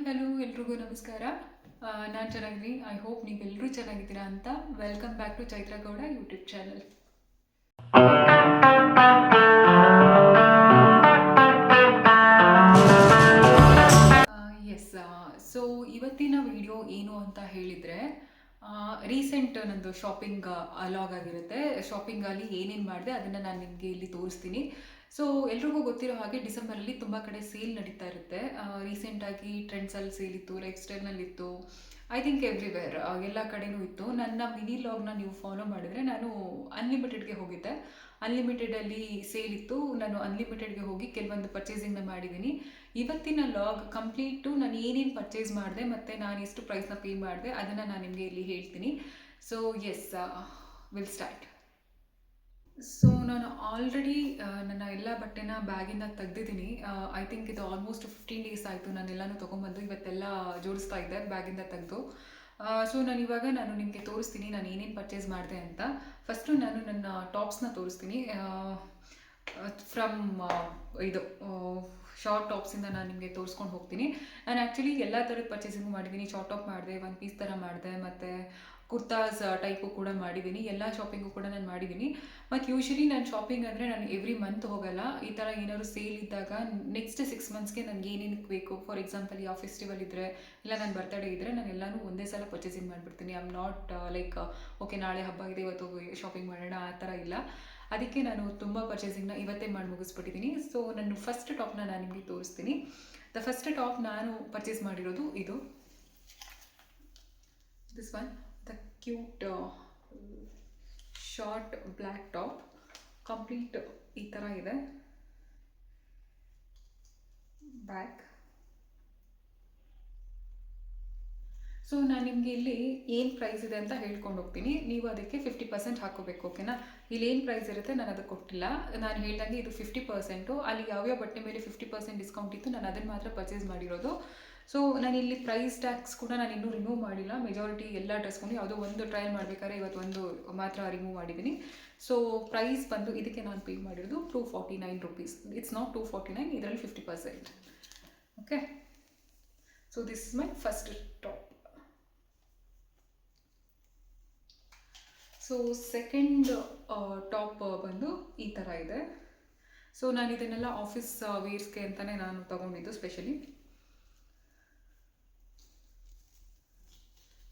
Hello ಎಲ್ರಿಗೂ ನಮಸ್ಕಾರ. ನಾನು ಚೆನ್ನಾಗಿದ್ದೀನಿ. ಐ ಹೋಪ್ ನೀವೆಲ್ಲರೂ ಚೆನ್ನಾಗಿದ್ದೀರಾ ಅಂತ. Welcome back to Chaitra Gowda YouTube channel. Yes. So ಇವತ್ತಿನ ವಿಡಿಯೋ ಏನು ಅಂತ ಹೇಳಿದರೆ, ರೀಸೆಂಟ್ ನಂದು ಶಾಪಿಂಗ್ ಅಲಾಗ್ ಆಗಿರುತ್ತೆ. ಶಾಪಿಂಗಲ್ಲಿ ಏನೇನು ಮಾಡಿದೆ ಅದನ್ನು ನಾನು ನಿಮಗೆ ಇಲ್ಲಿ ತೋರಿಸ್ತೀನಿ. ಸೊ ಎಲ್ರಿಗೂ ಗೊತ್ತಿರೋ ಹಾಗೆ ಡಿಸೆಂಬರಲ್ಲಿ ತುಂಬ ಕಡೆ ಸೇಲ್ ನಡೀತಾ ಇರುತ್ತೆ. ರೀಸೆಂಟಾಗಿ ಟ್ರೆಂಡ್ಸಲ್ಲಿ ಸೇಲ್ ಇತ್ತು, ಲೈಫ್ ಸ್ಟೈಲ್ನಲ್ಲಿ ಇತ್ತು, ಐ ಥಿಂಕ್ ಎವ್ರಿವೇರ್ ಎಲ್ಲ ಕಡೆನೂ ಇತ್ತು. ನನ್ನ ಮಿನಿ ಲಾಗ್ನ ನೀವು ಫಾಲೋ ಮಾಡಿದರೆ ನಾನು ಅನ್ಲಿಮಿಟೆಡ್ಗೆ ಹೋಗಿದ್ದೆ. ಅನ್ಲಿಮಿಟೆಡಲ್ಲಿ ಸೇಲ್ ಇತ್ತು. ನಾನು ಅನ್ಲಿಮಿಟೆಡ್ಗೆ ಹೋಗಿ ಕೆಲವೊಂದು ಪರ್ಚೇಸಿಂಗ್ನ ಮಾಡಿದ್ದೀನಿ. ಇವತ್ತಿನ ಲಾಗ್ ಕಂಪ್ಲೀಟು ನಾನು ಏನೇನು ಪರ್ಚೇಸ್ ಮಾಡಿದೆ ಮತ್ತು ನಾನು ಎಷ್ಟು ಪ್ರೈಸ್ನ ಪೇ ಮಾಡಿದೆ ಅದನ್ನು ನಾನು ನಿಮಗೆ ಇಲ್ಲಿ ಹೇಳ್ತೀನಿ. So yes, will start. So ನಾನು ಆಲ್ರೆಡಿ ನನ್ನ ಎಲ್ಲ ಬಟ್ಟೆನ ಬ್ಯಾಗಿಂದ ತೆಗ್ದಿದ್ದೀನಿ. ಐ ಥಿಂಕ್ ಇದು ಆಲ್ಮೋಸ್ಟ್ 15 ಡೇಸ್ ಆಯಿತು ನಾನೆಲ್ಲನೂ ತೊಗೊಂಬಂದು ಇವತ್ತೆಲ್ಲ ಜೋಡಿಸ್ತಾ ಇದ್ದೆ ಬ್ಯಾಗಿಂದ ತೆಗೆದು. ಸೊ ನಾನು ನಿಮಗೆ ತೋರಿಸ್ತೀನಿ ನಾನು ಏನೇನು ಪರ್ಚೇಸ್ ಮಾಡಿದೆ ಅಂತ. ಫಸ್ಟು ನಾನು ನನ್ನ ಟಾಪ್ಸ್ನ ತೋರಿಸ್ತೀನಿ. ಫ್ರಮ್ ಇದು ಶಾರ್ಟ್ ಟಾಪ್ಸಿಂದ ನಾನು ನಿಮಗೆ ತೋರಿಸ್ಕೊಂಡು ಹೋಗ್ತೀನಿ. ನಾನು ಆ್ಯಕ್ಚುಲಿ ಎಲ್ಲ ಥರದ ಪರ್ಚೇಸಿಂಗು ಮಾಡಿದ್ದೀನಿ. ಶಾರ್ಟ್ ಟಾಪ್ ಮಾಡಿದೆ, ಒನ್ ಪೀಸ್ ಥರ ಮಾಡಿದೆ, ಮತ್ತು ಕುರ್ತಾಸ್ ಟೈಪು ಕೂಡ ಮಾಡಿದ್ದೀನಿ. ಎಲ್ಲ ಶಾಪಿಂಗು ಕೂಡ ನಾನು ಮಾಡಿದ್ದೀನಿ. ಮತ್ತು ಯೂಶ್ವಲಿ ನಾನು ಶಾಪಿಂಗ್ ಅಂದರೆ ನಾನು ಎವ್ರಿ ಮಂತ್ ಹೋಗಲ್ಲ. ಈ ಥರ ಏನಾದ್ರು ಸೇಲ್ ಇದ್ದಾಗ ನೆಕ್ಸ್ಟ್ 6 ಮಂತ್ಸ್ಗೆ ನನಗೆ ಏನೇನಕ್ಕೆ ಬೇಕು, ಫಾರ್ ಎಕ್ಸಾಂಪಲ್ ಯಾವ ಫೆಸ್ಟಿವಲ್ ಇದ್ದರೆ ಇಲ್ಲ ನನ್ನ ಬರ್ತಡೇ ಇದ್ದರೆ ನಾನು ಎಲ್ಲನೂ ಒಂದೇ ಸಲ ಪರ್ಚೇಸಿಂಗ್ ಮಾಡಿಬಿಡ್ತೀನಿ. I am not like okay ನಾಳೆ ಹಬ್ಬ ಇದೆ ಇವತ್ತು ಶಾಪಿಂಗ್ ಮಾಡೋಣ ಆ ಥರ ಇಲ್ಲ. ಅದಕ್ಕೆ ನಾನು ತುಂಬ ಪರ್ಚೇಸಿಂಗ್ನ ಇವತ್ತೇ ಮಾಡಿ ಮುಗಿಸ್ಬಿಟ್ಟಿದ್ದೀನಿ. ಸೊ ನನ್ನ ಫಸ್ಟ್ ಟಾಪ್ನ ನಾನು ನಿಮಗೆ ತೋರಿಸ್ತೀನಿ. ದ ಫಸ್ಟ್ ಟಾಪ್ ನಾನು ಪರ್ಚೇಸ್ ಮಾಡಿರೋದು ಇದು, this one, the cute short black top. Complete ಈ ಥರ ಇದೆ ಬ್ಯಾಕ್. ಸೊ ನಾನು ನಿಮಗೆ ಇಲ್ಲಿ ಏನು ಪ್ರೈಸ್ ಇದೆ ಅಂತ ಹೇಳ್ಕೊಂಡು ಹೋಗ್ತೀನಿ. ನೀವು ಅದಕ್ಕೆ 50% ಹಾಕೋಬೇಕು, ಓಕೆನಾ? ಇಲ್ಲಿ ಏನು ಪ್ರೈಸ್ ಇರುತ್ತೆ ನಾನು ಅದಕ್ಕೆ ಕೊಟ್ಟಿಲ್ಲ. ನಾನು ಹೇಳ್ದಂಗೆ ಇದು 50%. ಅಲ್ಲಿ ಯಾವ್ಯಾವ ಬಟ್ಟೆ ಮೇಲೆ 50% ಡಿಸ್ಕೌಂಟ್ ಇತ್ತು ನಾನು ಅದನ್ನು ಮಾತ್ರ ಪರ್ಚೇಸ್ ಮಾಡಿರೋದು. ಸೊ ನಾನಿಲ್ಲಿ ಪ್ರೈಸ್ ಟ್ಯಾಕ್ಸ್ ಕೂಡ ನಾನು ಇನ್ನೂ ರಿಮೂವ್ ಮಾಡಿಲ್ಲ. ಮೆಜಾರಿಟಿ ಎಲ್ಲ ಡ್ರೆಸ್ಕೊಂಡು ಯಾವುದೋ ಒಂದು ಟ್ರಯಲ್ ಮಾಡಬೇಕಾದ್ರೆ ಇವತ್ತು ಒಂದು ಮಾತ್ರ ರಿಮೂವ್ ಮಾಡಿದ್ದೀನಿ. ಸೊ ಪ್ರೈಸ್ ಬಂದು ಇದಕ್ಕೆ ನಾನು ಪೇ ಮಾಡಿರೋದು 249 ರುಪೀಸ್. ಇಟ್ಸ್ ನಾಟ್ 249, ಇದರಲ್ಲಿ 50%. Okay, so this is my first top. So second top ಬಂದು ಈ ಥರ ಇದೆ. ಸೊ ನಾನು ಇದನ್ನೆಲ್ಲ ಆಫೀಸ್ ವೇರ್ಸ್ಗೆ ಅಂತಲೇ ನಾನು ತೊಗೊಂಡಿದ್ದು specially.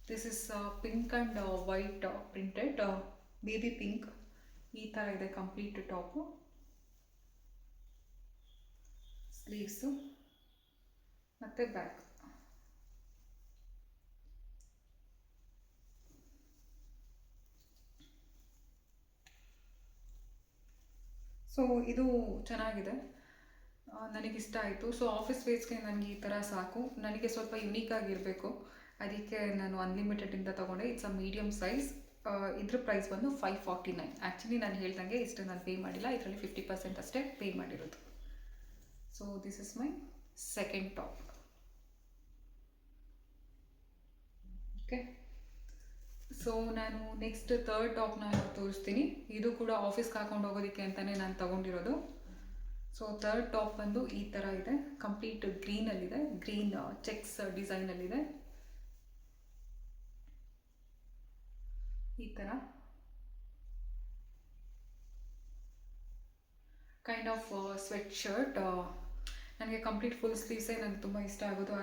This is pink and white printed, baby pink. ಈ ಥರ ಇದೆ ಕಂಪ್ಲೀಟ್ ಟಾಪು. ಸ್ಲೀವ್ಸು ಮತ್ತು ಬ್ಯಾಕ್. ಸೊ ಇದು ಚೆನ್ನಾಗಿದೆ, ನನಗಿಷ್ಟ ಆಯಿತು. ಸೊ ಆಫೀಸ್ ವೇಸ್ಗೆ ನನಗೆ ಈ ಥರ ಸಾಕು. ನನಗೆ ಸ್ವಲ್ಪ ಯುನೀಕ್ ಆಗಿರಬೇಕು, ಅದಕ್ಕೆ ನಾನು ಅನ್ಲಿಮಿಟೆಡಿಂದ ತೊಗೊಂಡೆ. It's a medium size. ಇದ್ರ ಪ್ರೈಸ್ ಬಂದು 549. ಆ್ಯಕ್ಚುಲಿ ನಾನು ಹೇಳ್ದಂಗೆ ಇಷ್ಟು ನಾನು ಪೇ ಮಾಡಿಲ್ಲ, ಇದರಲ್ಲಿ 50% ಅಷ್ಟೇ ಪೇ ಮಾಡಿರೋದು. So this is my second top. Okay, so ನಾನು ನೆಕ್ಸ್ಟ್ ಥರ್ಡ್ ಟಾಪ್ನ ತೋರಿಸ್ತೀನಿ. ಇದು ಕೂಡ ಆಫೀಸ್ಗೆ ಹಾಕೊಂಡು ಹೋಗೋದಕ್ಕೆ ಅಂತಲೇ ನಾನು ತೊಗೊಂಡಿರೋದು. ಸೊ ಥರ್ಡ್ ಟಾಪ್ ಬಂದು ಈ ಥರ ಇದೆ, ಕಂಪ್ಲೀಟ್ ಗ್ರೀನಲ್ಲಿದೆ, ಗ್ರೀನ್ ಚೆಕ್ಸ್ ಡಿಸೈನಲ್ಲಿದೆ. ಈ ಥರ ಕೈಂಡ್ ಆಫ್ ಸ್ವೆಟ್ ಶರ್ಟ್. ನನಗೆ ಕಂಪ್ಲೀಟ್ ಫುಲ್ ಸ್ಲೀವ್ಸೇ ನನಗೆ ತುಂಬ ಇಷ್ಟ ಆಗೋದು.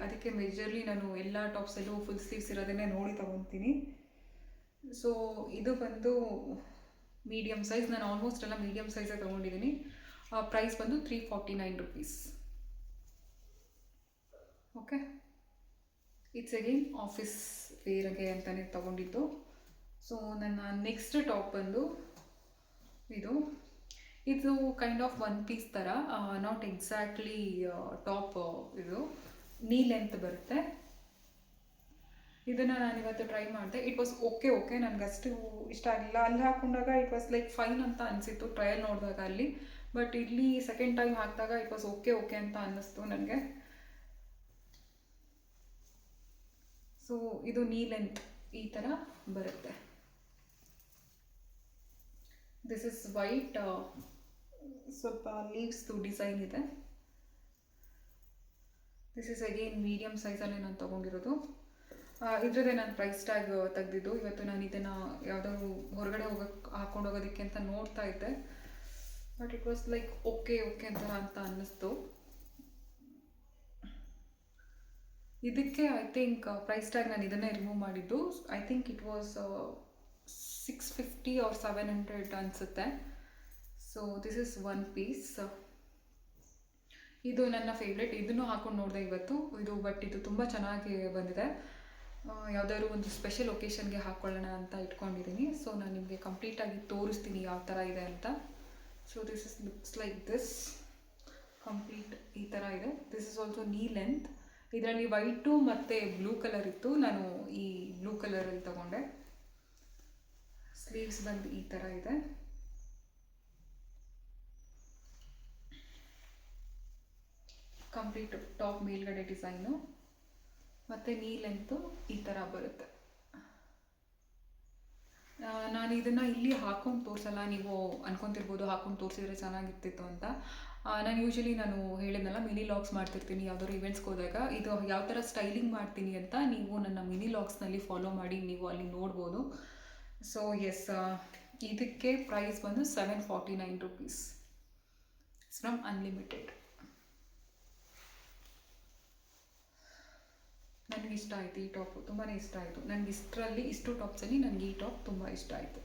ಅದಕ್ಕೆ ಮೇಜರ್ಲಿ ನಾನು ಎಲ್ಲ ಟಾಪ್ಸಲ್ಲೂ ಫುಲ್ ಸ್ಲೀವ್ಸ್ ಇರೋದನ್ನೇ ನೋಡಿ ತೊಗೊತೀನಿ. ಸೊ ಇದು ಬಂದು ಮೀಡಿಯಮ್ ಸೈಜ್. ನಾನು ಆಲ್ಮೋಸ್ಟ್ ಎಲ್ಲ ಮೀಡಿಯಮ್ ಸೈಜೇ ತೊಗೊಂಡಿದ್ದೀನಿ. ಪ್ರೈಸ್ ಬಂದು 349 rupees. Okay, it's again office ವೇರ್ಗೆ ಅಂತಲೇ ತೊಗೊಂಡಿದ್ದು. ಸೊ ನನ್ನ ನೆಕ್ಸ್ಟ್ ಟಾಪ್ ಬಂದು ಇದು ಕೈಂಡ್ ಆಫ್ ಒನ್ ಪೀಸ್ ಥರ, ನಾಟ್ ಎಕ್ಸಾಕ್ಟ್ಲಿ ಟಾಪ್. ಇದು ನೀ ಲೆಂತ್ ಬರುತ್ತೆ. ಇದನ್ನು ನಾನು ಇವತ್ತು ಟ್ರೈ ಮಾಡಿದೆ. ಇಟ್ ವಾಸ್ ಓಕೆ ನನಗಷ್ಟು ಇಷ್ಟ ಆಗಲಿಲ್ಲ. ಅಲ್ಲಿ ಹಾಕೊಂಡಾಗ ಇಟ್ ವಾಸ್ ಲೈಕ್ ಫೈನ್ ಅಂತ ಅನಿಸಿತ್ತು ಟ್ರಯಲ್ ನೋಡಿದಾಗ ಅಲ್ಲಿ. ಬಟ್ ಇಲ್ಲಿ ಸೆಕೆಂಡ್ ಟೈಮ್ ಹಾಕಿದಾಗ ಇಟ್ ವಾಸ್ ಓಕೆ ಅಂತ ಅನ್ನಿಸ್ತು ನನಗೆ. ಸೊ ಇದು ನೀ ಲೆಂತ್ ಈ ಥರ ಬರುತ್ತೆ. ದಿಸ್ ಇಸ್ ವೈಟ್, ಸ್ವಲ್ಪ ಲೀವ್ಸ್ದು ಡಿಸೈನ್ ಇದೆ. ದಿಸ್ ಇಸ್ ಅಗೇನ್ ಮೀಡಿಯಮ್ ಸೈಜಲ್ಲೇ ನಾನು ತೊಗೊಂಡಿರೋದು. ಇದ್ರದ್ದೇ ನಾನು ಪ್ರೈಸ್ ಟ್ಯಾಗ್ ತೆಗೆದಿದ್ದು. ಇವತ್ತು ನಾನು ಇದನ್ನು ಯಾವುದಾದ್ರು ಹೊರಗಡೆ ಹಾಕ್ಕೊಂಡು ಹೋಗೋದಕ್ಕೆ ಅಂತ ನೋಡ್ತಾ ಇದ್ದೆ, but it was like okay ಅಂತ ಅನ್ನಿಸ್ತು. ಇದಕ್ಕೆ ಐ ಥಿಂಕ್ ಪ್ರೈಸ್ ಟ್ಯಾಗ್ ನಾನು ಇದನ್ನೇ ರಿಮೂವ್ ಮಾಡಿದ್ದು. I think it was 650 or 700 ಅನಿಸುತ್ತೆ. So this is one piece. ಇದು ನನ್ನ ಫೇವ್ರೆಟ್. ಇದನ್ನು ಹಾಕೊಂಡು ನೋಡಿದೆ ಇವತ್ತು. ಇದು ತುಂಬ ಚೆನ್ನಾಗಿ ಬಂದಿದೆ. ಯಾವುದಾದ್ರು ಒಂದು ಸ್ಪೆಷಲ್ ಒಕೇಶನ್ಗೆ ಹಾಕ್ಕೊಳ್ಳೋಣ ಅಂತ ಇಟ್ಕೊಂಡಿದ್ದೀನಿ. ಸೊ ನಾನು ನಿಮಗೆ ಕಂಪ್ಲೀಟಾಗಿ ತೋರಿಸ್ತೀನಿ ಯಾವ ಥರ ಇದೆ ಅಂತ. So this is looks like this. Complete ಈ ಥರ ಇದೆ. ದಿಸ್ ಇಸ್ ಆಲ್ಸೋ ನೀ ಲೆಂತ್. ಇದರಲ್ಲಿ ವೈಟು ಮತ್ತು ಬ್ಲೂ ಕಲರ್ ಇತ್ತು. ನಾನು ಈ ಬ್ಲೂ ಕಲರಲ್ಲಿ ತಗೊಂಡೆ. ಸ್ಲೀವ್ಸ್ ಬಂದು ಈ ಥರ ಇದೆ. ಕಂಪ್ಲೀಟ್ ಟಾಪ್ ಮೇಲ್ಗಡೆ ಡಿಸೈನು ಮತ್ತು ನೀ ಲೆಂತು ಈ ಥರ ಬರುತ್ತೆ. ನಾನು ಇದನ್ನು ಇಲ್ಲಿ ಹಾಕ್ಕೊಂಡು ತೋರಿಸಲ್ಲ. ನೀವು ಅನ್ಕೊತಿರ್ಬೋದು ಹಾಕ್ಕೊಂಡು ತೋರಿಸಿದ್ರೆ ಚೆನ್ನಾಗಿರ್ತಿತ್ತು ಅಂತ. ನಾನು ಯೂಶ್ವಲಿ ಹೇಳಿದ್ನಲ್ಲ, ಮಿನಿ ಲಾಗ್ಸ್ ಮಾಡ್ತಿರ್ತೀನಿ ಯಾವ್ದಾದ್ರು ಇವೆಂಟ್ಸ್ಗೆ ಹೋದಾಗ. ಇದು ಯಾವ ಥರ ಸ್ಟೈಲಿಂಗ್ ಮಾಡ್ತೀನಿ ಅಂತ ನೀವು ನನ್ನ ಮಿನಿ ಲಾಗ್ಸ್ನಲ್ಲಿ ಫಾಲೋ ಮಾಡಿ ನೀವು ಅಲ್ಲಿ ನೋಡ್ಬೋದು. ಸೊ ಎಸ್, ಇದಕ್ಕೆ ಪ್ರೈಸ್ ಬಂದು 749 rupees ಫ್ರಮ್ ಅನ್ಲಿಮಿಟೆಡ್. ನನಗೆ ಇಷ್ಟ ಆಯಿತು ಈ ಟಾಪು, ತುಂಬಾ ಇಷ್ಟ ಆಯಿತು ನನಗೆ. ಇಷ್ಟು ಟಾಪ್ಸಲ್ಲಿ ನನಗೆ ಈ ಟಾಪ್ ತುಂಬ ಇಷ್ಟ ಆಯಿತು.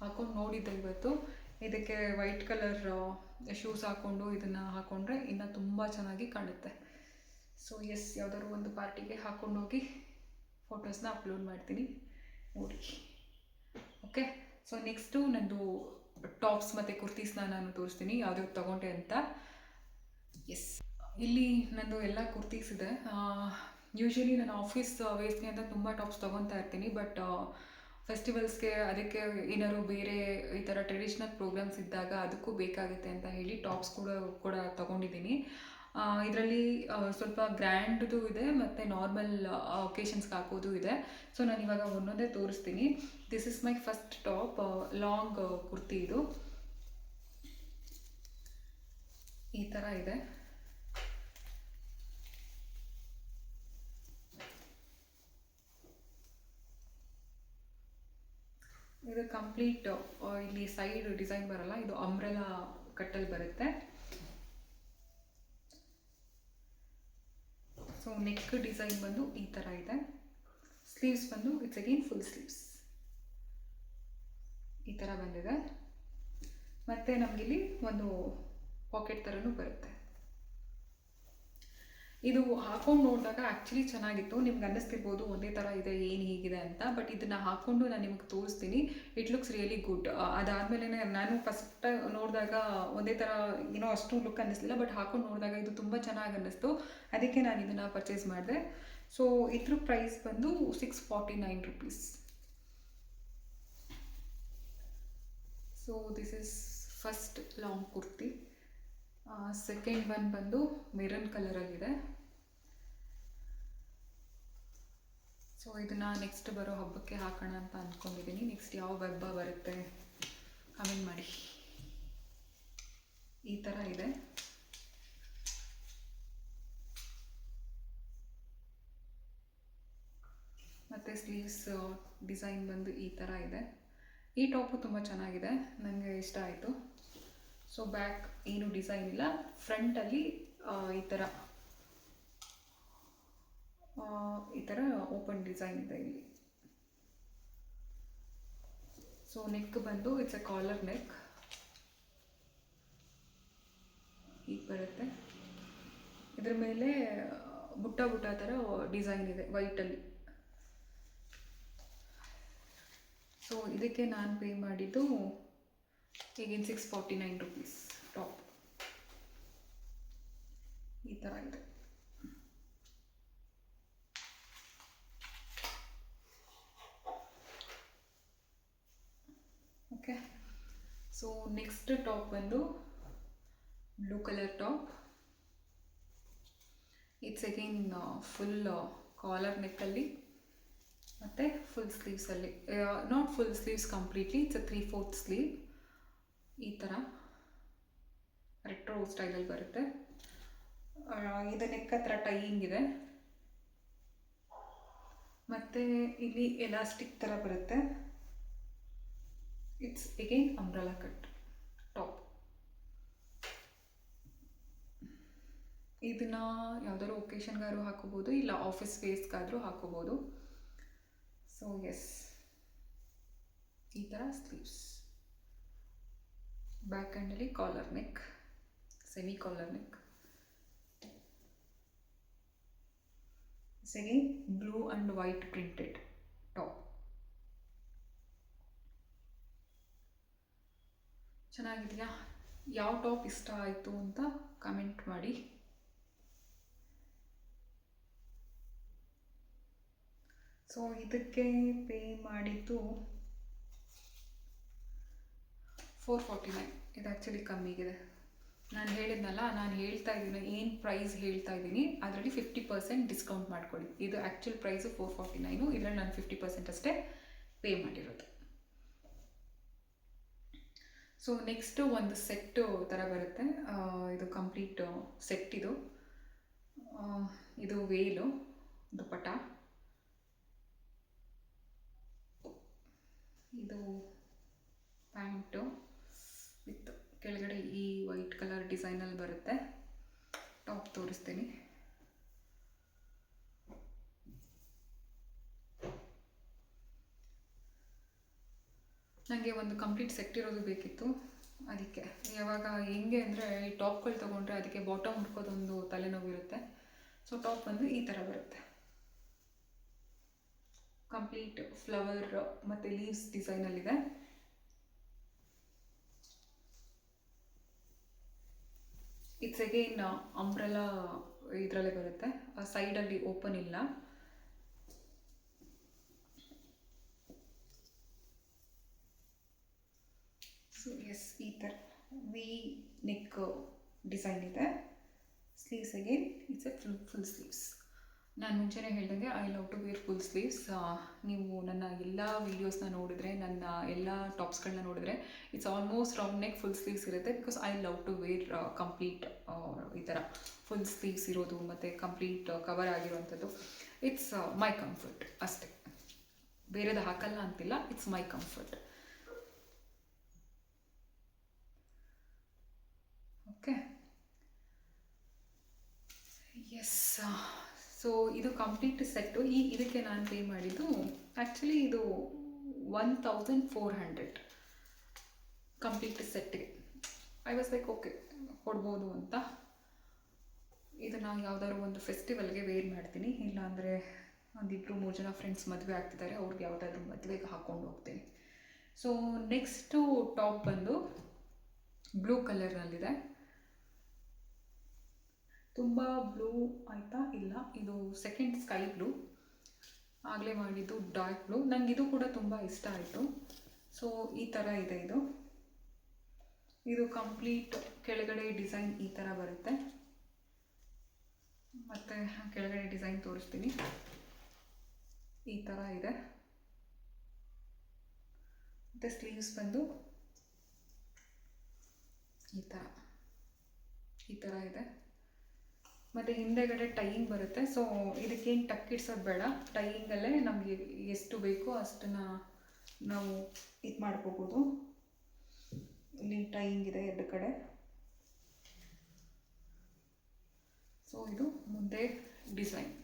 ಹಾಕೊಂಡು ನೋಡಿದ್ದೆ ಇವತ್ತು. ಇದಕ್ಕೆ ವೈಟ್ ಕಲರ್ ಶೂಸ್ ಹಾಕ್ಕೊಂಡು ಇದನ್ನು ಹಾಕ್ಕೊಂಡ್ರೆ ಇನ್ನೂ ತುಂಬ ಚೆನ್ನಾಗಿ ಕಾಣುತ್ತೆ. ಸೊ ಎಸ್, ಯಾವುದಾದ್ರು ಒಂದು ಪಾರ್ಟಿಗೆ ಹಾಕ್ಕೊಂಡೋಗಿ ಫೋಟೋಸ್ನ ಅಪ್ಲೋಡ್ ಮಾಡ್ತೀನಿ, ನೋಡಿ. ಓಕೆ, ಸೊ ನೆಕ್ಸ್ಟು ನಂದು ಟಾಪ್ಸ್ ಮತ್ತು ಕುರ್ತೀಸ್ನ ನಾನು ತೋರಿಸ್ತೀನಿ ಯಾವುದೇ ತೊಗೊಂಡೆ ಅಂತ. ಎಸ್, ಇಲ್ಲಿ ನಂದು ಎಲ್ಲ ಕುರ್ತೀಸ್ ಇದೆ. ಯೂಶ್ವಲಿ ನಾನು ಆಫೀಸ್ ವೇಸ್ಗೆ ಅಂತ ತುಂಬ ಟಾಪ್ಸ್ ತೊಗೊತಾ ಇರ್ತೀನಿ, ಬಟ್ ಫೆಸ್ಟಿವಲ್ಸ್ಗೆ ಅದಕ್ಕೆ ಏನಾದ್ರು ಬೇರೆ ಈ ಥರ ಟ್ರೆಡಿಷ್ನಲ್ ಪ್ರೋಗ್ರಾಮ್ಸ್ ಇದ್ದಾಗ ಅದಕ್ಕೂ ಬೇಕಾಗುತ್ತೆ ಅಂತ ಹೇಳಿ ಟಾಪ್ಸ್ ಕೂಡ ತೊಗೊಂಡಿದ್ದೀನಿ. ಇದರಲ್ಲಿ ಸ್ವಲ್ಪ ಗ್ರ್ಯಾಂಡ್ದು ಇದೆ ಮತ್ತು ನಾರ್ಮಲ್ ಒಕೇಶನ್ಸ್ಗೆ ಹಾಕೋದು ಇದೆ. ಸೊ ನಾನು ಇವಾಗ ಒಂದೊಂದೇ ತೋರಿಸ್ತೀನಿ. This is my first top, long kurti. ಇದು ಈ ಥರ ಇದೆ. ಇದು ಕಂಪ್ಲೀಟ್ ಇಲ್ಲಿ ಸೈಡ್ ಡಿಸೈನ್ ಬರಲ್ಲ, ಇದು ಅಂಬ್ರೆಲಾ ಕಟ್ಟಲ್ಲಿ ಬರುತ್ತೆ. ಸೊ ನೆಕ್ ಡಿಸೈನ್ ಬಂದು ಈ ಥರ ಇದೆ. ಸ್ಲೀವ್ಸ್ ಬಂದು ಇಟ್ಸ್ ಅಗೇನ್ ಫುಲ್ ಸ್ಲೀವ್ಸ್ ಈ ಥರ ಬಂದಿದೆ. ಮತ್ತು ನಮಗಿಲ್ಲಿ ಒಂದು ಪಾಕೆಟ್ ಥರನೂ ಬರುತ್ತೆ. ಇದು ಹಾಕೊಂಡು ನೋಡಿದಾಗ ಆ್ಯಕ್ಚುಲಿ ಚೆನ್ನಾಗಿತ್ತು. ನಿಮ್ಗೆ ಅನ್ನಿಸ್ತಿರ್ಬೋದು ಒಂದೇ ಥರ ಇದೆ, ಏನು ಹೀಗಿದೆ ಅಂತ. ಬಟ್ ಇದನ್ನು ಹಾಕ್ಕೊಂಡು ನಾನು ನಿಮಗೆ ತೋರಿಸ್ತೀನಿ. It looks really good. ಅದಾದಮೇಲೆ ನಾನು ಫಸ್ಟ್ ನೋಡಿದಾಗ ಒಂದೇ ಥರ ಏನೋ ಅಷ್ಟು ಲುಕ್ ಅನ್ನಿಸ್ಲಿಲ್ಲ, ಬಟ್ ಹಾಕೊಂಡು ನೋಡಿದಾಗ ಇದು ತುಂಬ ಚೆನ್ನಾಗಿ ಅನ್ನಿಸ್ತು. ಅದಕ್ಕೆ ನಾನು ಇದನ್ನು ಪರ್ಚೇಸ್ ಮಾಡಿದೆ. ಸೊ ಇದ್ರ ಪ್ರೈಸ್ ಬಂದು 649 rupees. So this is first long kurti. Second one ಬಂದು ಮೆರೂನ್ ಕಲರಲ್ಲಿದೆ. ಸೊ ಇದನ್ನು ನೆಕ್ಸ್ಟ್ ಬರೋ ಹಬ್ಬಕ್ಕೆ ಹಾಕೋಣ ಅಂತ ಅಂದ್ಕೊಂಡಿದ್ದೀನಿ. ನೆಕ್ಸ್ಟ್ ಯಾವ ಹಬ್ಬ ಬರುತ್ತೆ ಕಮೆಂಟ್ ಮಾಡಿ. ಈ ಥರ ಇದೆ. ಮತ್ತು ಸ್ಲೀವ್ಸ್ ಡಿಸೈನ್ ಬಂದು ಈ ಥರ ಇದೆ. ಈ ಟಾಪು ತುಂಬ ಚೆನ್ನಾಗಿದೆ, ನನಗೆ ಇಷ್ಟ ಆಯಿತು. ಸೊ ಬ್ಯಾಕ್ ಏನು ಡಿಸೈನ್ ಇಲ್ಲ, ಫ್ರಂಟಲ್ಲಿ ಈ ಥರ ಓಪನ್ ಡಿಸೈನ್ ಇದೆ ಇಲ್ಲಿ. ಸೊ ನೆಕ್ ಬಂದು ಇಟ್ಸ್ ಎ ಕಾಲರ್ ನೆಕ್ ಈಗ ಬರುತ್ತೆ. ಇದ್ರ ಮೇಲೆ ಬುಟ್ಟ ಥರ ಡಿಸೈನ್ ಇದೆ ವೈಟಲ್ಲಿ. ಸೊ ಇದಕ್ಕೆ ನಾನು ಪೇ ಮಾಡಿದ್ದು ಈಗಿನ 649 rupees ಟಾಪ್. ಈ ಥರ ಇದೆ. ಓಕೆ, ಸೊ ನೆಕ್ಸ್ಟ್ ಟಾಪ್ ಬಂದು blue colour top. It's again full collar ನೆಕ್ಕಲ್ಲಿ ಮತ್ತು ಫುಲ್ ಸ್ಲೀವ್ಸಲ್ಲಿ, not full sleeves completely, it's a 3/4 sleeve. ಈ ಥರ ರೆಟ್ರೋ ಸ್ಟೈಲಲ್ಲಿ ಬರುತ್ತೆ. ಇದು ನೆಕ್ ಹತ್ರ ಟೈಯಿಂಗ್ ಇದೆ, ಮತ್ತು ಇಲ್ಲಿ ಎಲಾಸ್ಟಿಕ್ ಥರ ಬರುತ್ತೆ. It's again umbrella cut top. ಇದನ್ನು ಯಾವ್ದಾದ್ರು ಒಕೇಶನ್ಗಾದ್ರು ಹಾಕೋಬೋದು, ಇಲ್ಲ ಆಫೀಸ್ ವೇಸ್ಗಾದರೂ ಹಾಕೋಬೋದು. ಸೊ ಎಸ್, ಈ ಥರ ಸ್ಲೀವ್ಸ್. ಬ್ಯಾಕ್ ಹ್ಯಾಂಡಲ್ಲಿ collar neck, semi collar neck. Second blue and white printed top. ಚೆನ್ನಾಗಿದೆಯಾ? ಯಾವ ಟಾಪ್ ಇಷ್ಟ ಆಯಿತು ಅಂತ ಕಮೆಂಟ್ ಮಾಡಿ. ಸೊ ಇದಕ್ಕೆ ಪೇ ಮಾಡಿದ್ದು 449. ಇದು ಆ್ಯಕ್ಚುಲಿ ಕಮ್ಮಿಗಿದೆ. ನಾನು ಹೇಳಿದ್ನಲ್ಲ, ನಾನು ಹೇಳ್ತಾ ಇದ್ದೀನಿ ಏನು ಪ್ರೈಸ್ ಹೇಳ್ತಾ ಇದ್ದೀನಿ ಅದರಲ್ಲಿ 50% ಡಿಸ್ಕೌಂಟ್ ಮಾಡ್ಕೊಳ್ಳಿ. ಇದು ಆ್ಯಕ್ಚುಲ್ ಪ್ರೈಸು 449, ಇದರಲ್ಲಿ ನಾನು 50% ಅಷ್ಟೇ ಪೇ ಮಾಡಿರೋದು. ಸೊ ನೆಕ್ಸ್ಟು ಒಂದು ಸೆಟ್ಟು ಥರ ಬರುತ್ತೆ, ಇದು ಕಂಪ್ಲೀಟ್ ಸೆಟ್. ಇದು ವೇಲು, ದುಪಟ, ಇದು ಪ್ಯಾಂಟು ವಿತ್ ಕೆಳಗಡೆ ಈ ವೈಟ್ ಕಲರ್ ಡಿಸೈನಲ್ಲಿ ಬರುತ್ತೆ. ಟಾಪ್ ತೋರಿಸ್ತೀನಿ. ನನಗೆ ಒಂದು ಕಂಪ್ಲೀಟ್ ಸೆಟ್ ಇರೋದು ಬೇಕಿತ್ತು, ಅದಕ್ಕೆ. ಯಾವಾಗ ಹೆಂಗೆ ಅಂದರೆ ಈ ಟಾಪ್ಗಳು ತೊಗೊಂಡ್ರೆ ಅದಕ್ಕೆ ಬಾಟಮ್ ಹುಡ್ಕೋದೊಂದು ತಲೆನೋವಿರುತ್ತೆ. ಸೊ ಟಾಪ್ ಬಂದು ಈ ಥರ ಬರುತ್ತೆ, ಕಂಪ್ಲೀಟ್ ಫ್ಲವರ್ ಮತ್ತು ಲೀವ್ಸ್ ಡಿಸೈನಲ್ಲಿದೆ. ಇಟ್ಸ್ ಅಗೇನ್ ಅಂಬ್ರೆಲಾ ಇದರಲ್ಲೇ ಬರುತ್ತೆ, ಸೈಡಲ್ಲಿ ಓಪನ್ ಇಲ್ಲ. ಸೊ ಎಸ್, ಈ ಥರ ವಿ ನೆಕ್ ಡಿಸೈನ್ ಇದೆ. Sleeves again it's a full sleeves. ನಾನು ಮುಂಚೆನೇ ಹೇಳ್ದಂಗೆ I love to wear full sleeves. ನೀವು ನನ್ನ ಎಲ್ಲ ವೀಡಿಯೋಸ್ನ ನೋಡಿದ್ರೆ, ನನ್ನ ಎಲ್ಲ ಟಾಪ್ಸ್ಗಳನ್ನ ನೋಡಿದ್ರೆ it's almost round neck full sleeves ಇರುತ್ತೆ. Because I love to wear complete ಈ ಥರ ಫುಲ್ ಸ್ಲೀವ್ಸ್ ಇರೋದು ಮತ್ತು ಕಂಪ್ಲೀಟ್ ಕವರ್ ಆಗಿರುವಂಥದ್ದು. ಇಟ್ಸ್ ಮೈ ಕಂಫರ್ಟ್ ಅಷ್ಟೇ, ಬೇರೆದು ಹಾಕಲ್ಲ ಅಂತಿಲ್ಲ, it's my comfort. Okay, yes. So ಇದು ಕಂಪ್ಲೀಟ್ ಸೆಟ್ಟು. ಇದಕ್ಕೆ ನಾನು ಪೇ ಮಾಡಿದ್ದು ಆ್ಯಕ್ಚುಲಿ ಇದು 1400 ಕಂಪ್ಲೀಟ್ ಸೆಟ್ಟಿಗೆ. ಐ ವಾಸ್ ಲೈಕ್ ಓಕೆ, ಕೊಡ್ಬೋದು ಅಂತ. ಇದನ್ನು ಯಾವುದಾದ್ರು ಒಂದು ಫೆಸ್ಟಿವಲ್ಗೆ ವೇರ್ ಮಾಡ್ತೀನಿ, ಇಲ್ಲಾಂದರೆ ಒಂದಿಬ್ಬರು 3 ಜನ ಫ್ರೆಂಡ್ಸ್ ಮದುವೆ ಆಗ್ತಿದ್ದಾರೆ, ಅವ್ರಿಗೆ ಯಾವುದಾದ್ರೂ ಮದುವೆಗೆ ಹಾಕ್ಕೊಂಡು ಹೋಗ್ತೀನಿ. ಸೊ ನೆಕ್ಸ್ಟು ಟಾಪ್ ಬಂದು ಬ್ಲೂ ಕಲರ್ನಲ್ಲಿದೆ. ತುಂಬ ಬ್ಲೂ ಆಯಿತಾ? ಇಲ್ಲ, ಇದು ಸೆಕೆಂಡ್ ಸ್ಕೈ ಬ್ಲೂ. ಆಗಲೇ ಮಾಡಿದ್ದು ಡಾರ್ಕ್ ಬ್ಲೂ. ನನಗೆ ಇದು ಕೂಡ ತುಂಬ ಇಷ್ಟ ಆಯಿತು. ಸೊ ಈ ಥರ ಇದೆ ಇದು ಕಂಪ್ಲೀಟ್ ಕೆಳಗಡೆ ಡಿಸೈನ್ ಈ ಥರ ಬರುತ್ತೆ. ಮತ್ತು ಕೆಳಗಡೆ ಡಿಸೈನ್ ತೋರಿಸ್ತೀನಿ. ಈ ಥರ ಇದೆ. ಮತ್ತು ಸ್ಲೀವ್ಸ್ ಬಂದು ಈ ಥರ ಇದೆ. ಮತ್ತು ಹಿಂದೆಗಡೆ ಟೈಯಿಂಗ್ ಬರುತ್ತೆ. ಸೊ ಇದಕ್ಕೇನು ಟಕ್ ಇಡ್ಸೋದು ಬೇಡ, ಟೈಯಿಂಗಲ್ಲೇ ನಮಗೆ ಎಷ್ಟು ಬೇಕೋ ಅಷ್ಟನ್ನು ನಾವು ಇದು ಮಾಡ್ಕೋಬೋದು. ಇಲ್ಲಿ ಟೈಯಿಂಗ್ ಇದೆ 2 ಕಡೆ. ಸೊ ಇದು ಮುಂದೆ ಡಿಸೈನ್.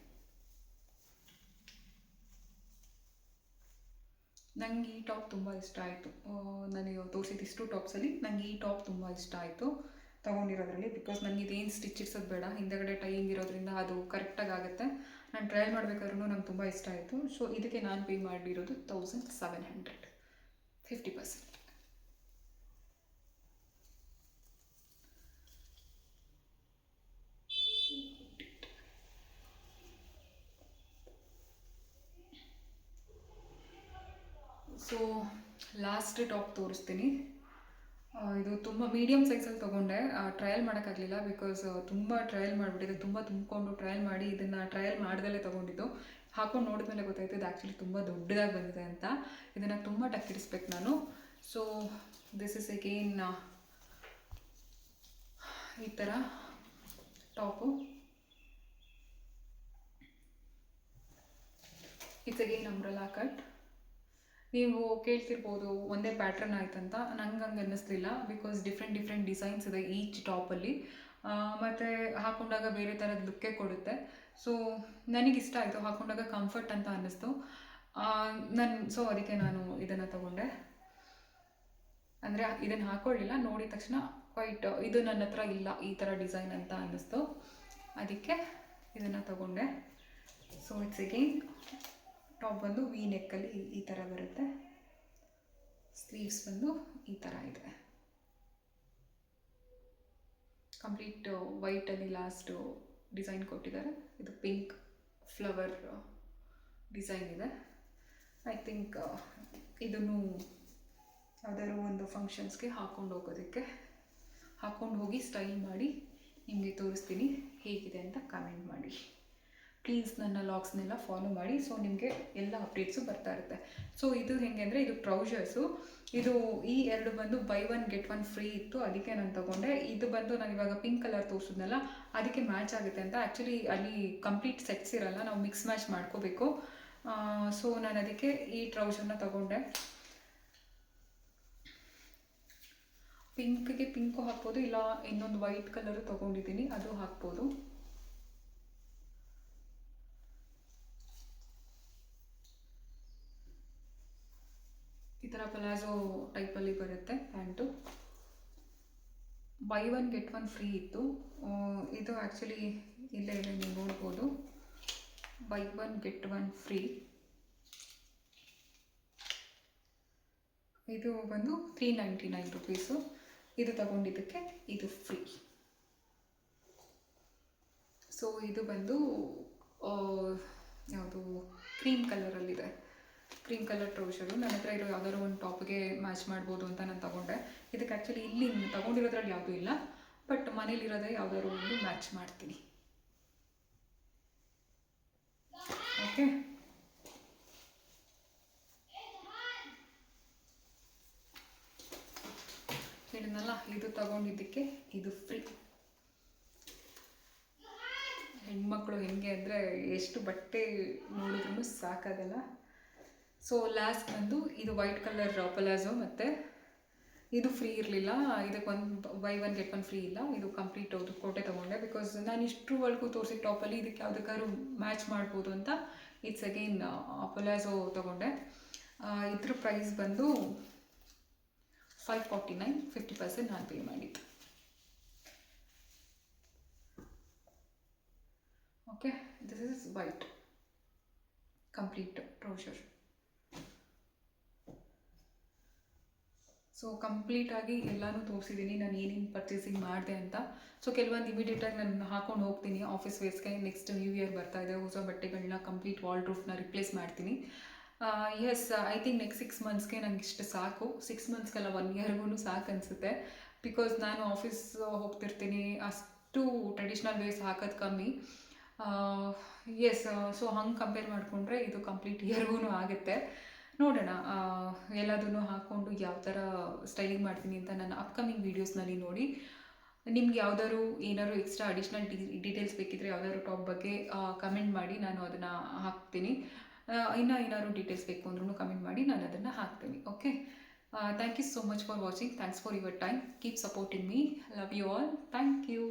ನನಗೆ ಈ ಟಾಪ್ ತುಂಬ ಇಷ್ಟ ಆಯಿತು. ನನಗೆ ತೋರಿಸಿದಿಷ್ಟು ಟಾಪ್ಸಲ್ಲಿ ನನಗೆ ಈ ಟಾಪ್ ತುಂಬ ಇಷ್ಟ ಆಯಿತು ತೊಗೊಂಡಿರೋದ್ರಲ್ಲಿ. ಬಿಕಾಸ್ ನನಗೆ ಇದೇನು ಸ್ಟಿಚ್ ಇಡ್ಸೋದು ಬೇಡ, ಹಿಂದೆಗಡೆ ಟೈಯಿಂಗ್ ಇರೋದ್ರಿಂದ ಅದು ಕರೆಕ್ಟಾಗಿ ಆಗುತ್ತೆ. ನಾನು ಟ್ರಯಲ್ ಮಾಡಬೇಕಾದ್ರೂ ನಂಗೆ ತುಂಬ ಇಷ್ಟ ಆಯಿತು. ಸೊ ಇದಕ್ಕೆ ನಾನು ಪೇ ಮಾಡಿರೋದು 1700, 50%. ಸೊ ಲಾಸ್ಟ್ ಟಾಪ್ ತೋರಿಸ್ತೀನಿ. ಇದು ತುಂಬ ಮೀಡಿಯಮ್ ಸೈಜಲ್ಲಿ ತೊಗೊಂಡೆ, ಟ್ರಯಲ್ ಮಾಡೋಕ್ಕಾಗಲಿಲ್ಲ. ಬಿಕಾಸ್ ತುಂಬ ಟ್ರಯಲ್ ಮಾಡಿಬಿಟ್ಟಿದೆ, ತುಂಬ ತುಂಬಿಕೊಂಡು ಟ್ರಯಲ್ ಮಾಡಿ ಇದನ್ನು ಟ್ರಯಲ್ ಮಾಡ್ದಲ್ಲೇ ತೊಗೊಂಡಿದ್ದು. ಹಾಕೊಂಡು ನೋಡಿದ್ಮೇಲೆ ಗೊತ್ತಾಯ್ತು ಇದು ಆ್ಯಕ್ಚುಲಿ ತುಂಬ ದೊಡ್ಡದಾಗಿ ಬಂದಿದೆ ಅಂತ. ಇದನ್ನು ತುಂಬ ಟಕ್ಕಿಡಿಸ್ಬೇಕು ನಾನು. ಸೊ ದಿಸ್ ಇಸ್ ಅಗೇನ್ ಈ ಥರ top. It's again umbrella cut. ನೀವು ಕೇಳ್ತಿರ್ಬೋದು ಒಂದೇ ಪ್ಯಾಟ್ರನ್ ಆಯ್ತಂತ. ನಂಗೆ ಹಂಗೆ ಅನ್ನಿಸ್ಲಿಲ್ಲ, ಬಿಕಾಸ್ ಡಿಫ್ರೆಂಟ್ ಡಿಸೈನ್ಸ್ ಇದೆ ಈಚ್ ಟಾಪಲ್ಲಿ, ಮತ್ತು ಹಾಕೊಂಡಾಗ ಬೇರೆ ಥರದ ಲುಕ್ಕೇ ಕೊಡುತ್ತೆ. ಸೊ ನನಗಿಷ್ಟ ಆಯಿತು, ಹಾಕೊಂಡಾಗ ಕಂಫರ್ಟ್ ಅಂತ ಅನ್ನಿಸ್ತು. ಸೊ ಅದಕ್ಕೆ ನಾನು ಇದನ್ನು ತಗೊಂಡೆ. ಅಂದರೆ ಇದನ್ನು ಹಾಕೊಳ್ಳಿಲ್ಲ, ನೋಡಿದ ತಕ್ಷಣ ಕ್ವೈಟ್ ಇದು ನನ್ನ ಹತ್ರ ಇಲ್ಲ ಈ ಥರ ಡಿಸೈನ್ ಅಂತ ಅನ್ನಿಸ್ತು, ಅದಕ್ಕೆ ಇದನ್ನು ತಗೊಂಡೆ. ಸೊ ಇಟ್ಸ್ ಅಗೇನ್ ಟಾಪ್ ಬಂದು ವಿ ನೆಕ್ಕಲ್ಲಿ ಈ ಥರ ಬರುತ್ತೆ, ಸ್ಲೀವ್ಸ್ ಬಂದು ಈ ಥರ ಇದೆ. ಕಂಪ್ಲೀಟ್ ವೈಟಲ್ಲಿ ಲಾಸ್ಟು ಡಿಸೈನ್ ಕೊಟ್ಟಿದ್ದಾರೆ. ಇದು ಪಿಂಕ್ ಫ್ಲವರ್ ಡಿಸೈನ್ ಇದೆ. ಐ ಥಿಂಕ್ ಇದನ್ನು ಯಾವುದಾದ್ರು ಒಂದು ಫಂಕ್ಷನ್ಸ್ಗೆ ಹಾಕ್ಕೊಂಡು ಹೋಗೋದಕ್ಕೆ, ಹಾಕ್ಕೊಂಡು ಹೋಗಿ ಸ್ಟೈಲ್ ಮಾಡಿ ನಿಮಗೆ ತೋರಿಸ್ತೀನಿ ಹೇಗಿದೆ ಅಂತ ಕಮೆಂಟ್ ಮಾಡಿ. ಪ್ಲೀಸ್ ನನ್ನ ಲಾಗ್ಸ್ನೆಲ್ಲ ಫಾಲೋ ಮಾಡಿ, ಸೊ ನಿಮಗೆ ಎಲ್ಲ ಅಪ್ಡೇಟ್ಸು ಬರ್ತಾ ಇರುತ್ತೆ. ಸೊ ಇದು ಹೆಂಗೆ ಅಂದರೆ ಇದು ಟ್ರೌಸರ್ಸು. ಇದು ಈ ಎರಡು ಬಂದು by one get one free ಇತ್ತು, ಅದಕ್ಕೆ ನಾನು ತೊಗೊಂಡೆ. ಇದು ಬಂದು ನಾನು ಇವಾಗ ಪಿಂಕ್ ಕಲರ್ ತೋರಿಸಿದ್ನಲ್ಲ ಅದಕ್ಕೆ ಮ್ಯಾಚ್ ಆಗುತ್ತೆ ಅಂತ. ಆ್ಯಕ್ಚುಲಿ ಅಲ್ಲಿ ಕಂಪ್ಲೀಟ್ ಸೆಟ್ಸ್ ಇರಲ್ಲ, ನಾವು ಮಿಕ್ಸ್ ಮ್ಯಾಚ್ ಮಾಡ್ಕೋಬೇಕು. ಸೊ ನಾನು ಅದಕ್ಕೆ ಈ ಟ್ರೌಸರ್ನ ತಗೊಂಡೆ. ಪಿಂಕ್ಗೆ ಪಿಂಕು ಹಾಕ್ಬೋದು, ಇಲ್ಲ ಇನ್ನೊಂದು ವೈಟ್ ಕಲರು ತೊಗೊಂಡಿದ್ದೀನಿ, ಅದು ಹಾಕ್ಬೋದು. ಈ ಥರ ಪಲಾಜೋ ಟೈಪಲ್ಲಿ ಬರುತ್ತೆ pant. By one get one free ಇತ್ತು. ಇದು ಆ್ಯಕ್ಚುಲಿ ಇಲ್ಲೇ ಇದೆ, ನೀವು ನೋಡ್ಬೋದು, by one get one free. ಇದು ಬಂದು 399 ರುಪೀಸು. ಇದು ತಗೊಂಡಿದ್ದಕ್ಕೆ ಇದು ಫ್ರೀ. ಸೊ ಇದು ಬಂದು ಯಾವುದು ಕ್ರೀಮ್ ಕಲರಲ್ಲಿದೆ, ಕ್ರೀಮ್ ಕಲರ್ ಟ್ರೌಸರು. ನನ್ನ ಹತ್ರ ಇರೋ ಯಾವ್ದಾದ್ರು ಒಂದು ಟಾಪ್ಗೆ ಮ್ಯಾಚ್ ಮಾಡ್ಬೋದು ಅಂತ ನಾನು ತಗೊಂಡೆ. ಇದಕ್ಕೆ ಆ್ಯಕ್ಚುಲಿ ಇಲ್ಲಿ ತಗೊಂಡಿರೋದ್ರಲ್ಲಿ ಯಾವುದೂ ಇಲ್ಲ, ಬಟ್ ಮನೇಲಿರೋದೇ ಯಾವ್ದಾದ್ರು ಒಂದು ಮ್ಯಾಚ್ ಮಾಡ್ತೀನಿ. ಓಕೆ, ಹೇಳಿದ್ನಲ್ಲ ಇದು ತಗೊಂಡಿದ್ದಕ್ಕೆ ಇದು ಫ್ರೀ. ಹೆಣ್ಮಕ್ಳು ಹೆಂಗೆ ಅಂದರೆ ಎಷ್ಟು ಬಟ್ಟೆ ನೋಡಿದ್ರೂ ಸಾಕಾಗಲ್ಲ. ಸೊ ಲಾಸ್ಟ್ ಬಂದು ಇದು ವೈಟ್ ಕಲರ್ ಪಲಾಜೋ, ಮತ್ತು ಇದು ಫ್ರೀ ಇರಲಿಲ್ಲ. ಇದಕ್ಕೆ by one get one free ಇಲ್ಲ. ಇದು ಕಂಪ್ಲೀಟ್ ಹೌದು ಕೋಟೆ ತೊಗೊಂಡೆ, ಬಿಕಾಸ್ ನಾನು ಇಷ್ಟರವರೆಗೂ ತೋರಿಸಿದ ಟಾಪಲ್ಲಿ ಇದಕ್ಕೆ ಯಾವುದಕ್ಕಾದ್ರೂ ಮ್ಯಾಚ್ ಮಾಡ್ಬೋದು ಅಂತ ಇಟ್ಸ್ ಅಗೇನ್ ಪಲಾಜೋ ತೊಗೊಂಡೆ. ಇದ್ರ ಪ್ರೈಸ್ ಬಂದು 549, 50% ನಾನು ಪೇ ಮಾಡಿದ್ದು. Okay, this is white complete trouser. So ಕಂಪ್ಲೀಟಾಗಿ ಎಲ್ಲನೂ ತೋರಿಸಿದ್ದೀನಿ ನಾನು ಏನೇನು ಪರ್ಚೇಸಿಂಗ್ ಮಾಡಿದೆ ಅಂತ. ಸೊ ಕೆಲವೊಂದು ಇಮಿಡಿಯೇಟಾಗಿ ನಾನು ಹಾಕೊಂಡು ಹೋಗ್ತೀನಿ ಆಫೀಸ್ ವೇರ್ಸ್ಗೆ. ನೆಕ್ಸ್ಟ್ ನ್ಯೂ ಇಯರ್ ಬರ್ತಾ ಇದೆ, ಹೊಸ ಬಟ್ಟೆಗಳನ್ನ ಕಂಪ್ಲೀಟ್ ವಾರ್ಡ್ರೋಬ್ನ ರಿಪ್ಲೇಸ್ ಮಾಡ್ತೀನಿ. ಎಸ್, ಐ ಥಿಂಕ್ ನೆಕ್ಸ್ಟ್ 6 ಮಂತ್ಸ್ಗೆ ನಂಗೆ ಇಷ್ಟು ಸಾಕು. 6 ಮಂತ್ಸ್ಗೆಲ್ಲ 1 ಇಯರ್ಗೂ ಸಾಕು ಅನಿಸುತ್ತೆ, ಬಿಕಾಸ್ ನಾನು ಆಫೀಸ್ ಹೋಗ್ತಿರ್ತೀನಿ, ಅಷ್ಟು ಟ್ರೆಡಿಷ್ನಲ್ ವೇರ್ಸ್ ಹಾಕೋದು ಕಮ್ಮಿ. ಎಸ್, ಸೊ ಹಂಗೆ ಕಂಪೇರ್ ಮಾಡಿಕೊಂಡ್ರೆ ಇದು ಕಂಪ್ಲೀಟ್ ಇಯರ್ಗೂ ಆಗುತ್ತೆ. ನೋಡೋಣ, ಎಲ್ಲದನ್ನು ಹಾಕ್ಕೊಂಡು ಯಾವ ಥರ ಸ್ಟೈಲಿಂಗ್ ಮಾಡ್ತೀನಿ ಅಂತ ನನ್ನ ಅಪ್ಕಮಿಂಗ್ ವೀಡಿಯೋಸ್ನಲ್ಲಿ ನೋಡಿ. ನಿಮ್ಗೆ ಯಾವ್ದಾದ್ರು ಏನಾದ್ರು ಎಕ್ಸ್ಟ್ರಾ ಅಡಿಷ್ನಲ್ ಡೀಟೇಲ್ಸ್ ಬೇಕಿದ್ರೆ ಯಾವ್ದಾದ್ರು ಟಾಪ್ ಬಗ್ಗೆ ಕಮೆಂಟ್ ಮಾಡಿ, ನಾನು ಅದನ್ನು ಹಾಕ್ತೀನಿ. ಇನ್ನೂ ಏನಾದ್ರು ಡೀಟೇಲ್ಸ್ ಬೇಕು ಅಂದ್ರೂ ಕಮೆಂಟ್ ಮಾಡಿ, ನಾನು ಅದನ್ನು ಹಾಕ್ತೀನಿ. Okay, thank you so much for watching. Thanks for your time. Keep supporting me. Love you all. Thank you.